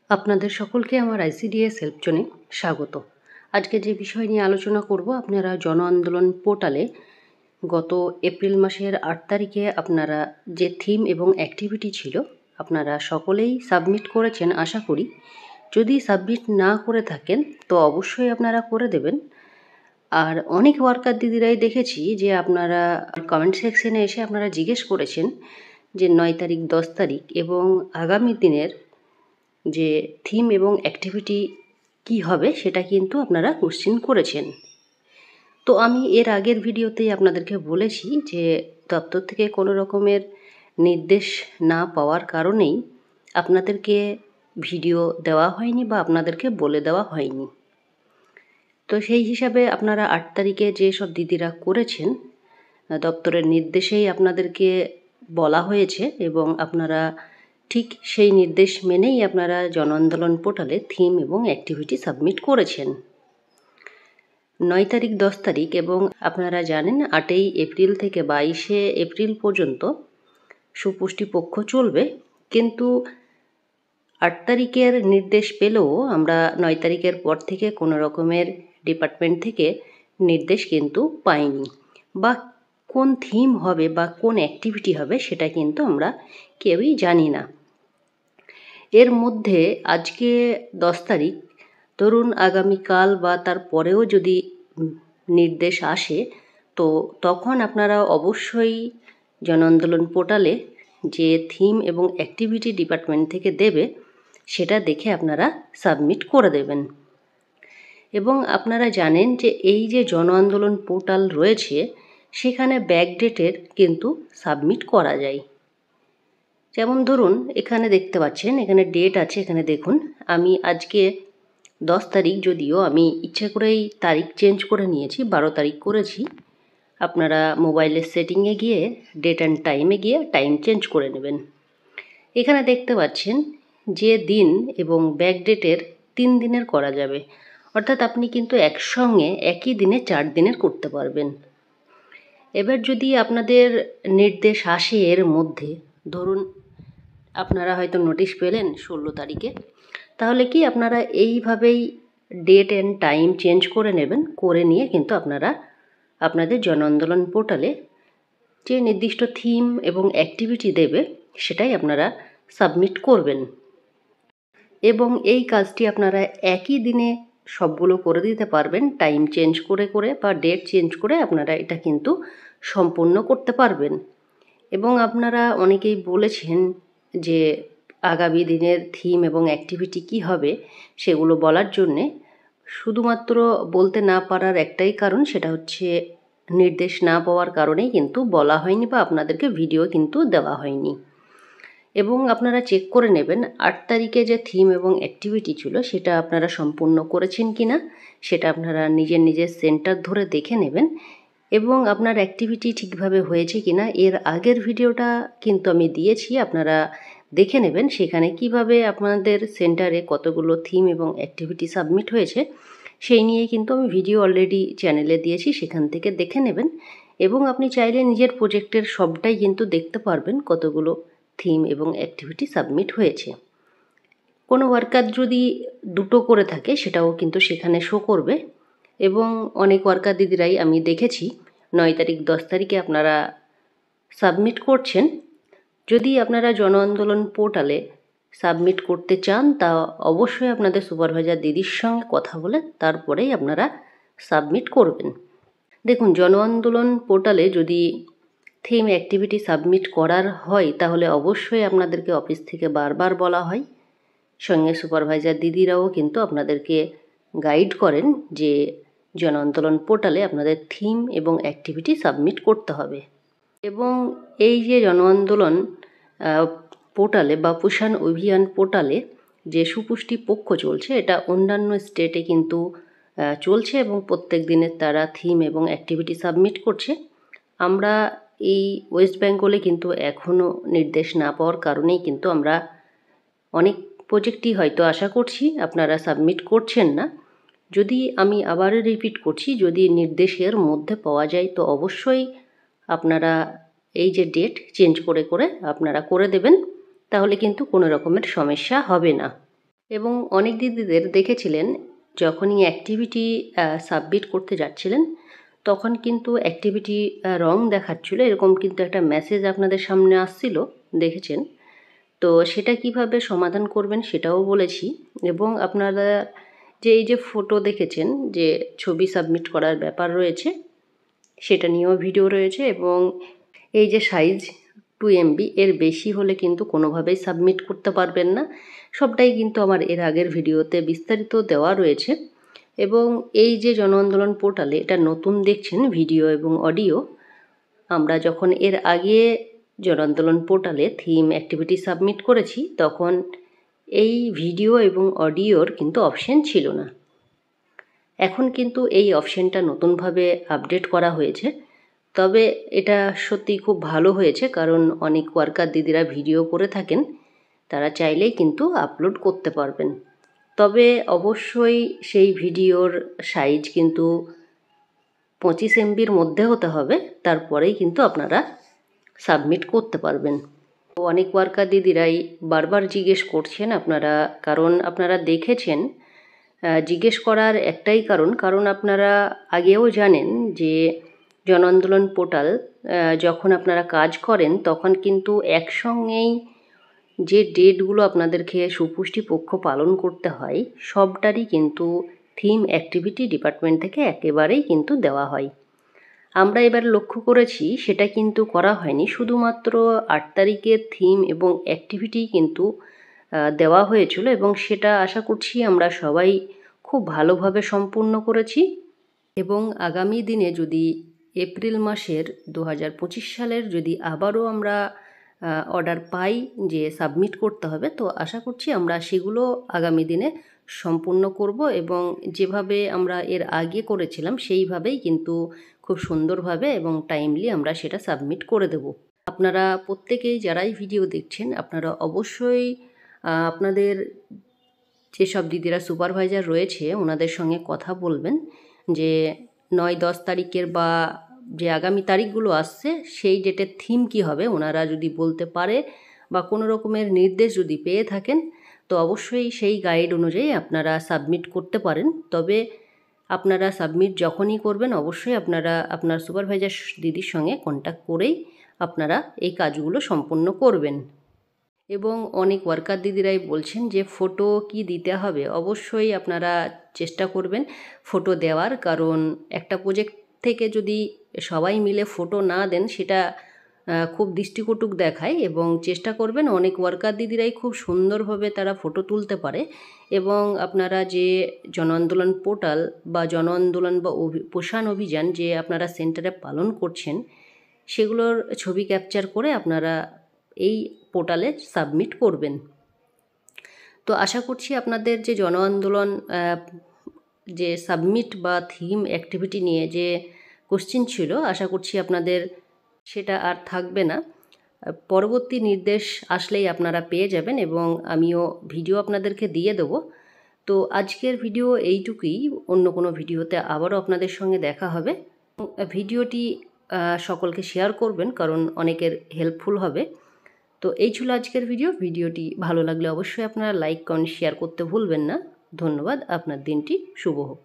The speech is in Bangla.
আপনাদের সকলকে আমার আইসিডিএস হেল্প জোনে স্বাগত। আজকে যে বিষয় নিয়ে আলোচনা করব, আপনারা জন আন্দোলন পোর্টালে গত এপ্রিল মাসের 8 তারিখে আপনারা যে থিম এবং অ্যাক্টিভিটি ছিল আপনারা সকলেই সাবমিট করেছেন আশা করি। যদি সাবমিট না করে থাকেন তো অবশ্যই আপনারা করে দেবেন। আর অনেক ওয়ার্কার দিদিরাই দেখেছি যে আপনারা কমেন্ট সেকশনে এসে আপনারা জিজ্ঞেস করেছেন যে 9 তারিখ 10 তারিখ এবং আগামী দিনের যে থিম এবং অ্যাক্টিভিটি কি হবে সেটা কিন্তু আপনারা কোশ্চেন করেছেন। তো আমি এর আগের ভিডিওতেই আপনাদেরকে বলেছি যে দপ্তর থেকে কোনো রকমের নির্দেশ না পাওয়ার কারণেই আপনাদেরকে ভিডিও দেওয়া হয়নি বা আপনাদেরকে বলে দেওয়া হয়নি। তো সেই হিসাবে আপনারা 8 তারিখে যেসব দিদিরা করেছেন দপ্তরের নির্দেশেই আপনাদেরকে বলা হয়েছে এবং আপনারা ঠিক সেই নির্দেশ মেনেই আপনারা জন আন্দোলন পোর্টালে থিম এবং অ্যাক্টিভিটি সাবমিট করেছেন। 9 তারিখ 10 তারিখ এবং আপনারা জানেন 8ই এপ্রিল থেকে 22শে এপ্রিল পর্যন্ত সুপুষ্টি পক্ষ চলবে, কিন্তু 8 তারিখের নির্দেশ পেলেও আমরা 9 তারিখের পর থেকে কোনো রকমের ডিপার্টমেন্ট থেকে নির্দেশ কিন্তু পাইনি, বা কোন থিম হবে বা কোন অ্যাক্টিভিটি হবে সেটা কিন্তু আমরা কেউই জানি না। এর মধ্যে আজকে 10 তারিখ, ধরুন আগামীকাল বা তার পরেও যদি নির্দেশ আসে তো তখন আপনারা অবশ্যই জন আন্দোলন পোর্টালে যে থিম এবং অ্যাক্টিভিটি ডিপার্টমেন্ট থেকে দেবে সেটা দেখে আপনারা সাবমিট করে দেবেন। এবং আপনারা জানেন যে এই যে জন আন্দোলন পোর্টাল রয়েছে সেখানে ব্যাকডেটের কিন্তু সাবমিট করা যায়। যেমন ধরুন এখানে দেখতে পাচ্ছেন, এখানে ডেট আছে, এখানে দেখুন আমি আজকে 10 তারিখ, যদিও আমি ইচ্ছে করেই তারিখ চেঞ্জ করে নিয়েছি, 12 তারিখ করেছি। আপনারা মোবাইলের সেটিংয়ে গিয়ে ডেট অ্যান্ড টাইমে গিয়ে টাইম চেঞ্জ করে নেবেন। এখানে দেখতে পাচ্ছেন যে দিন এবং ব্যাকডেটের 3 দিনের করা যাবে, অর্থাৎ আপনি কিন্তু একসঙ্গে একই দিনে 4 দিনের করতে পারবেন। এবার যদি আপনাদের নির্দেশ আসে এর মধ্যে, ধরুন আপনারা হয়তো নোটিশ পেলেন 16 তারিখে, তাহলে কি আপনারা এইভাবেই ডেট অ্যান্ড টাইম চেঞ্জ করে নেবেন, করে নিয়ে কিন্তু আপনারা আপনাদের জন আন্দোলন পোর্টালে যে নির্দিষ্ট থিম এবং অ্যাক্টিভিটি দেবে সেটাই আপনারা সাবমিট করবেন। এবং এই কাজটি আপনারা একই দিনে সবগুলো করে দিতে পারবেন, টাইম চেঞ্জ করে করে বা ডেট চেঞ্জ করে আপনারা এটা কিন্তু সম্পূর্ণ করতে পারবেন। এবং আপনারা অনেকেই বলেছেন যে আগামী দিনের থিম এবং অ্যাক্টিভিটি কি হবে সেগুলো বলার জন্যে, শুধুমাত্র বলতে না পারার একটাই কারণ, সেটা হচ্ছে নির্দেশ না পাওয়ার কারণেই কিন্তু বলা হয়নি বা আপনাদেরকে ভিডিও কিন্তু দেওয়া হয়নি। এবং আপনারা চেক করে নেবেন 8 তারিখে যে থিম এবং অ্যাক্টিভিটি ছিল সেটা আপনারা সম্পূর্ণ করেছেন কি না, সেটা আপনারা নিজের নিজের সেন্টার ধরে দেখে নেবেন। এবং আপনার অ্যাক্টিভিটি ঠিকভাবে হয়েছে কি না এর আগের ভিডিওটা কিন্তু আমি দিয়েছি, আপনারা দেখে নেবেন সেখানে কিভাবে আপনাদের সেন্টারে কতগুলো থিম এবং অ্যাক্টিভিটি সাবমিট হয়েছে সেই নিয়ে কিন্তু আমি ভিডিও অলরেডি চ্যানেলে দিয়েছি, সেখান থেকে দেখে নেবেন। এবং আপনি চাইলে নিজের প্রজেক্টের সবটাই কিন্তু দেখতে পারবেন কতগুলো থিম এবং অ্যাক্টিভিটি সাবমিট হয়েছে। কোনো ওয়ার্কার যদি দুটো করে থাকে সেটাও কিন্তু সেখানে শো করবে। এবং অনেক ওয়ার্কার দিদিরাই আমি দেখেছি 9 তারিখ 10 তারিখে আপনারা সাবমিট করছেন। যদি আপনারা জন আন্দোলন পোর্টালে সাবমিট করতে চান তা অবশ্যই আপনাদের সুপারভাইজার দিদির সঙ্গে কথা বলে তারপরেই আপনারা সাবমিট করবেন। দেখুন, জন আন্দোলন পোর্টালে যদি থিম অ্যাক্টিভিটি সাবমিট করার হয় তাহলে অবশ্যই আপনাদেরকে অফিস থেকে বারবার বলা হয়, সঙ্গে সুপারভাইজার দিদিরাও কিন্তু আপনাদেরকে গাইড করেন যে জন আন্দোলন পোর্টালে আপনাদের থিম এবং অ্যাক্টিভিটি সাবমিট করতে হবে। এবং এই যে জন আন্দোলন পোর্টালে বা পোষণ অভিযান পোর্টালে যে সুপুষ্টি পক্ষ চলছে এটা অন্যান্য স্টেটে কিন্তু চলছে এবং প্রত্যেক দিনের তারা থিম এবং অ্যাক্টিভিটি সাবমিট করছে। আমরা এই ওয়েস্ট বেঙ্গলে কিন্তু এখনও নির্দেশ না পাওয়ার কারণেই কিন্তু আমরা অনেক প্রজেক্টই হয়তো আশা করছি আপনারা সাবমিট করছেন না। যদি আমি আবারও রিপিট করছি, যদি নির্দেশের মধ্যে পাওয়া যায় তো অবশ্যই আপনারা এই যে ডেট চেঞ্জ করে করে আপনারা করে দেবেন, তাহলে কিন্তু কোনো রকমের সমস্যা হবে না। এবং অনেক দিদিদের দেখেছিলেন যখনই অ্যাক্টিভিটি সাবমিট করতে যাচ্ছিলেন তখন কিন্তু অ্যাক্টিভিটি রং দেখাচ্ছিল, এরকম কিন্তু একটা মেসেজ আপনাদের সামনে আসছিল, দেখেছেন। তো সেটা কিভাবে সমাধান করবেন সেটাও বলেছি। এবং আপনারা যে এই যে ফটো দেখেছেন যে ছবি সাবমিট করার ব্যাপার রয়েছে সেটা নিয়েও ভিডিও রয়েছে। এবং এই যে সাইজ 2 MB এর বেশি হলে কিন্তু কোনোভাবেই সাবমিট করতে পারবেন না, সবটাই কিন্তু আমার এর আগের ভিডিওতে বিস্তারিত দেওয়া রয়েছে। এবং এই যে জন আন্দোলন পোর্টালে এটা নতুন দেখছেন ভিডিও এবং অডিও। আমরা যখন এর আগে জন আন্দোলন পোর্টালে থিম অ্যাক্টিভিটি সাবমিট করেছি তখন এই ভিডিও এবং অডিওর কিন্তু অপশন ছিল না। এখন কিন্তু এই অপশনটা নতুনভাবে আপডেট করা হয়েছে। তবে এটা সত্যি খুব ভালো হয়েছে, কারণ অনেক ওয়ার্কার দিদিরা ভিডিও করে থাকেন, তারা চাইলেই কিন্তু আপলোড করতে পারবেন। তবে অবশ্যই সেই ভিডিওর সাইজ কিন্তু 25 MBর মধ্যে হতে হবে, তারপরেই কিন্তু আপনারা সাবমিট করতে পারবেন। অনেক ওয়ার্কার দিদিরাই বারবার জিজ্ঞেস করছেন আপনারা, কারণ আপনারা দেখেছেন। জিজ্ঞেস করার একটাই কারণ আপনারা আগেও জানেন যে জন আন্দোলন পোর্টাল যখন আপনারা কাজ করেন তখন কিন্তু একসঙ্গেই যে ডেটগুলো আপনাদেরকে সুপুষ্টি পক্ষ পালন করতে হয় সবটারই কিন্তু থিম অ্যাক্টিভিটি ডিপার্টমেন্ট থেকে একেবারেই কিন্তু দেওয়া হয়। আমরা এবার লক্ষ্য করেছি সেটা কিন্তু করা হয়নি, শুধুমাত্র 8 তারিখের থিম এবং অ্যাক্টিভিটি কিন্তু দেওয়া হয়েছিল এবং সেটা আশা করছি আমরা সবাই খুব ভালোভাবে সম্পূর্ণ করেছি। এবং আগামী দিনে যদি এপ্রিল মাসের 2025 সালের যদি আবারও আমরা অর্ডার পাই যে সাবমিট করতে হবে, তো আশা করছি আমরা সেগুলো আগামী দিনে সম্পূর্ণ করব এবং যেভাবে আমরা এর আগে করেছিলাম সেইভাবেই কিন্তু খুব সুন্দরভাবে এবং টাইমলি আমরা সেটা সাবমিট করে দেব। আপনারা প্রত্যেকেই যারাই ভিডিও দেখছেন আপনারা অবশ্যই আপনাদের যেসব দিদিরা সুপারভাইজার রয়েছে ওনাদের সঙ্গে কথা বলবেন যে 9-10 তারিখের বা যে আগামী তারিখগুলো আসছে সেই ডেটের থিম কি হবে ওনারা যদি বলতে পারে বা কোনো রকমের নির্দেশ যদি পেয়ে থাকেন তো অবশ্যই সেই গাইড অনুযায়ী আপনারা সাবমিট করতে পারেন। তবে আপনারা সাবমিট যখনই করবেন অবশ্যই আপনারা আপনার সুপারভাইজার দিদির সঙ্গে কন্ট্যাক্ট করেই আপনারা এই কাজগুলো সম্পূর্ণ করবেন। এবং অনেক ওয়ার্কার দিদিরাই বলছেন যে ফটো কি দিতে হবে, অবশ্যই আপনারা চেষ্টা করবেন ফটো দেওয়ার, কারণ একটা প্রজেক্ট থেকে যদি সবাই মিলে ফটো না দেন সেটা খুব দৃষ্টিকটুক দেখায়। এবং চেষ্টা করবেন, অনেক ওয়ার্কার দিদিরাই খুব সুন্দরভাবে তারা ফটো তুলতে পারে। এবং আপনারা যে জন আন্দোলন পোর্টাল বা জন আন্দোলন বা পোষণ অভিযান যে আপনারা সেন্টারে পালন করছেন সেগুলোর ছবি ক্যাপচার করে আপনারা এই পোর্টালে সাবমিট করবেন। তো আশা করছি আপনাদের যে জন আন্দোলন যে সাবমিট বা থিম অ্যাক্টিভিটি নিয়ে যে কোশ্চেন ছিল আশা করছি আপনাদের সেটা আর থাকবে না। পরবর্তী নির্দেশ আসলেই আপনারা পেয়ে যাবেন এবং আমিও ভিডিও আপনাদেরকে দিয়ে দেবো। তো আজকের ভিডিও এইটুকুই, অন্য কোনো ভিডিওতে আবারও আপনাদের সঙ্গে দেখা হবে। ভিডিওটি সকলকে শেয়ার করবেন কারণ অনেকের হেল্পফুল হবে। তো এই ছিল আজকের ভিডিওটি ভালো লাগলে অবশ্যই আপনারা লাইক কমেন্ট শেয়ার করতে ভুলবেন না। ধন্যবাদ, আপনার দিনটি শুভ হোক।